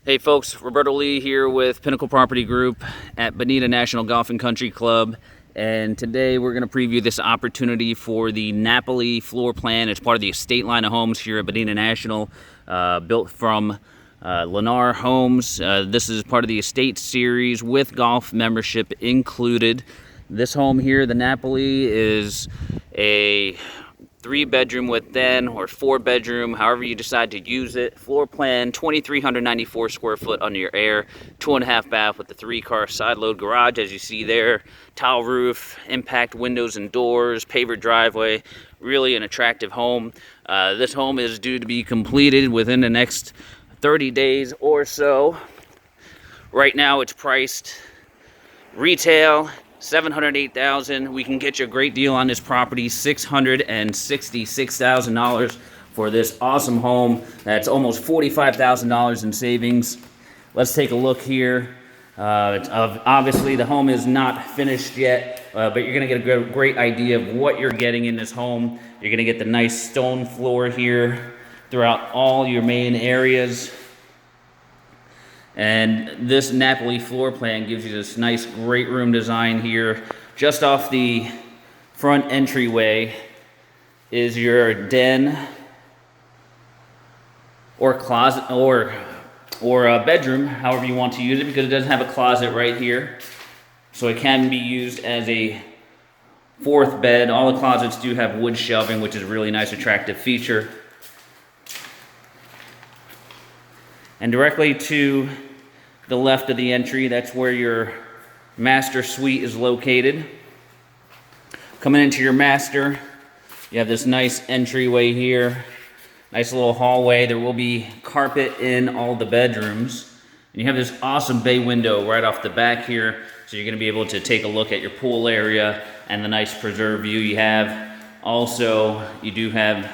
Hey folks, Roberto Lee here with Pinnacle Property Group at Bonita National Golf and Country Club, and today we're going to preview this opportunity for the Napoli floor plan. It's part of the estate line of homes here at Bonita National, built from Lennar Homes. This is part of the estate series with golf membership included. This home here, the Napoli, is a 3-bedroom with den or 4-bedroom, however you decide to use it. Floor plan 2,394 square foot under your air, 2.5 bath with the 3-car side load garage, as you see there. Tile roof, impact windows and doors, paver driveway. Really an attractive home. This home is due to be completed within the next 30 days or so. Right now it's priced retail $708,000. We can get you a great deal on this property, $666,000 for this awesome home. That's almost $45,000 in savings. Let's take a look here. Obviously, the home is not finished yet, but you're going to get a great idea of what you're getting in this home. You're going to get the nice stone floor here throughout all your main areas. And this Napoli floor plan gives you this nice great room design here. Just off the front entryway is your den or closet or a bedroom, however you want to use it, because it does have a closet right here. So it can be used as a 4th bed. All the closets do have wood shelving, which is a really nice attractive feature. And directly to the left of the entry, that's where your master suite is located. Coming into your master, you have this nice entryway here. Nice little hallway. There will be carpet in all the bedrooms. And you have this awesome bay window right off the back here. So you're going to be able to take a look at your pool area and the nice preserved view you have. Also, you do have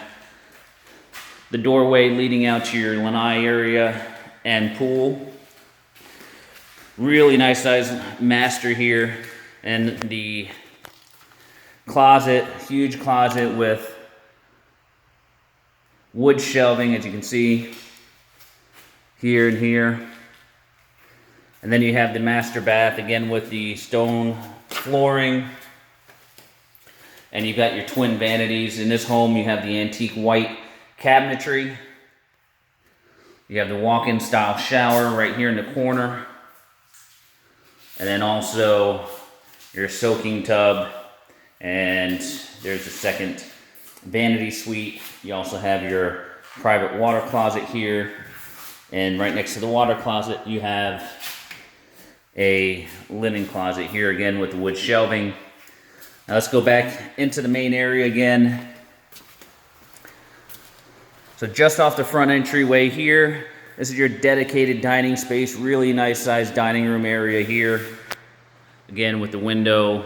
the doorway leading out to your lanai area and pool. Really nice size master here. And the closet, huge closet with wood shelving, as you can see here and here. And then you have the master bath again with the stone flooring. And you've got your twin vanities. In this home, you have the antique white cabinetry. You have the walk-in style shower right here in the corner. And then also your soaking tub. And there's a second vanity suite. You also have your private water closet here. And right next to the water closet, you have a linen closet here again with the wood shelving. Now let's go back into the main area again. So just off the front entryway here, this is your dedicated dining space. Really nice sized dining room area here. Again with the window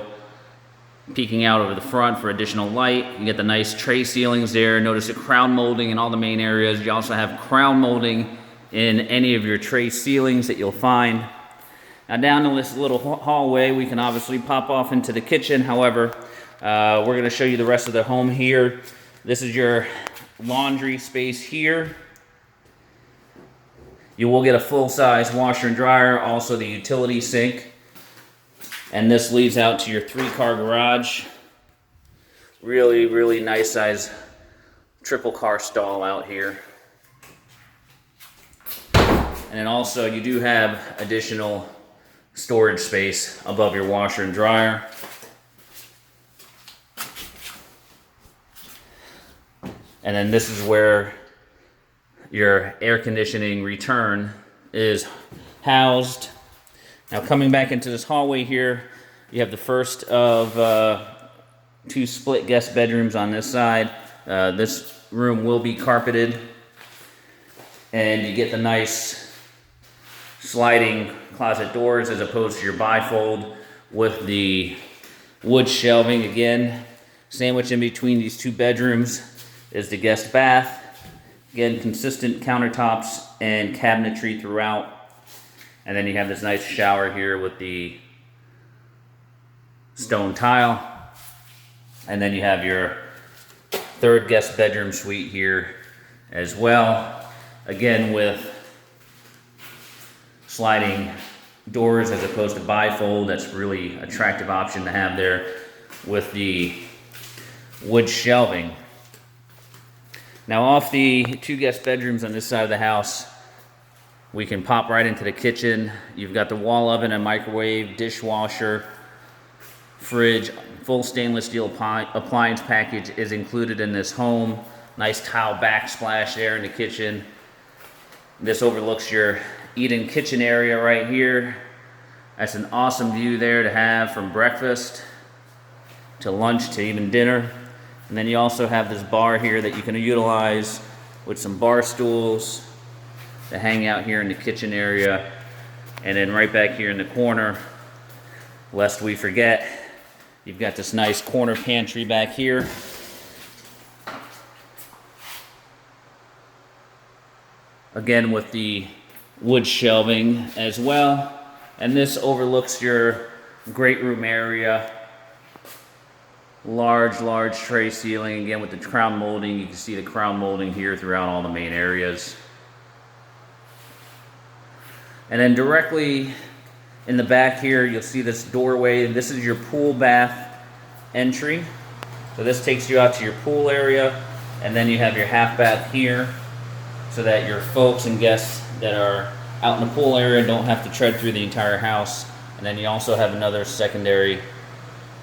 peeking out over the front for additional light. You get the nice tray ceilings there. Notice the crown molding in all the main areas. You also have crown molding in any of your tray ceilings that you'll find. Now down in this little hallway, we can obviously pop off into the kitchen. However, we're going to show you the rest of the home here. This is your laundry space here. You will get a full-size washer and dryer, also the utility sink. And this leads out to your 3-car garage. Really, really nice size triple car stall out here. And then also you do have additional storage space above your washer and dryer. And then this is where your air conditioning return is housed. Now coming back into this hallway here, you have the first of 2 split guest bedrooms on this side. This room will be carpeted, and you get the nice sliding closet doors as opposed to your bifold with the wood shelving. Again, sandwiched in between these 2 bedrooms is the guest bath. Again, consistent countertops and cabinetry throughout. And then you have this nice shower here with the stone tile. And then you have your 3rd guest bedroom suite here as well. Again with sliding doors as opposed to bifold. That's really attractive option to have there with the wood shelving. Now off the 2 guest bedrooms on this side of the house, we can pop right into the kitchen. You've got the wall oven and microwave, dishwasher, fridge, full stainless steel appliance package is included in this home. Nice tile backsplash there in the kitchen. This overlooks your eat-in kitchen area right here. That's an awesome view there to have from breakfast to lunch to even dinner. And then you also have this bar here that you can utilize with some bar stools to hang out here in the kitchen area. And then right back here in the corner, lest we forget, you've got this nice corner pantry back here. Again with the wood shelving as well. And this overlooks your great room area. Large tray ceiling, again with the crown molding. You can see the crown molding here throughout all the main areas. And then directly in the back here, you'll see this doorway. This is your pool bath entry. So this takes you out to your pool area, and then you have your half bath here so that your folks and guests that are out in the pool area don't have to tread through the entire house. And then you also have another secondary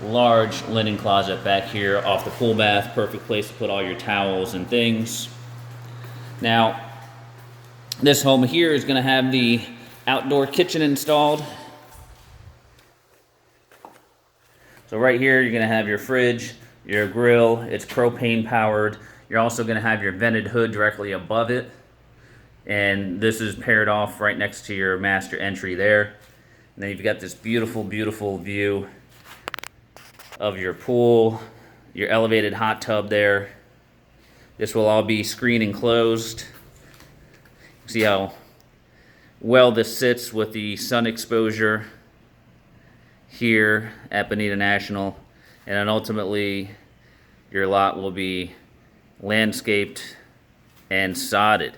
large linen closet back here off the pool bath. Perfect place to put all your towels and things. Now, this home here is going to have the outdoor kitchen installed. So right here, you're going to have your fridge, your grill. It's propane powered. You're also going to have your vented hood directly above it. And this is paired off right next to your master entry there. And then you've got this beautiful view of your pool, your elevated hot tub there. This will all be screen enclosed. See how well this sits with the sun exposure here at Bonita National. And then ultimately, your lot will be landscaped and sodded.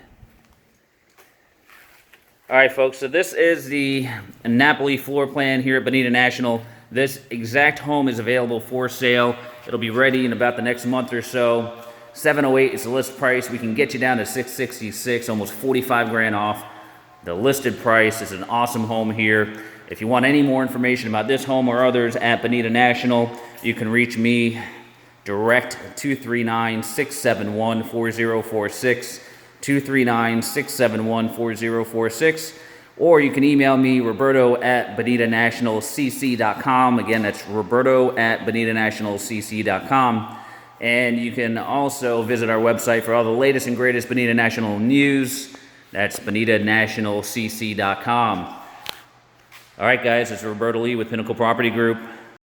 All right, folks, so this is the Napoli floor plan here at Bonita National. This exact home is available for sale. It'll be ready in about the next month or so. $708 is the list price. We can get you down to $666, almost 45 grand off the listed price. It's an awesome home here. If you want any more information about this home or others at Bonita National, you can reach me direct 239-671-4046, 239-671-4046. Or you can email me, roberto@bonitanationalcc.com. Again, that's roberto@bonitanationalcc.com. And you can also visit our website for all the latest and greatest Bonita National news. That's bonitanationalcc.com. All right, guys, it's Roberto Lee with Pinnacle Property Group.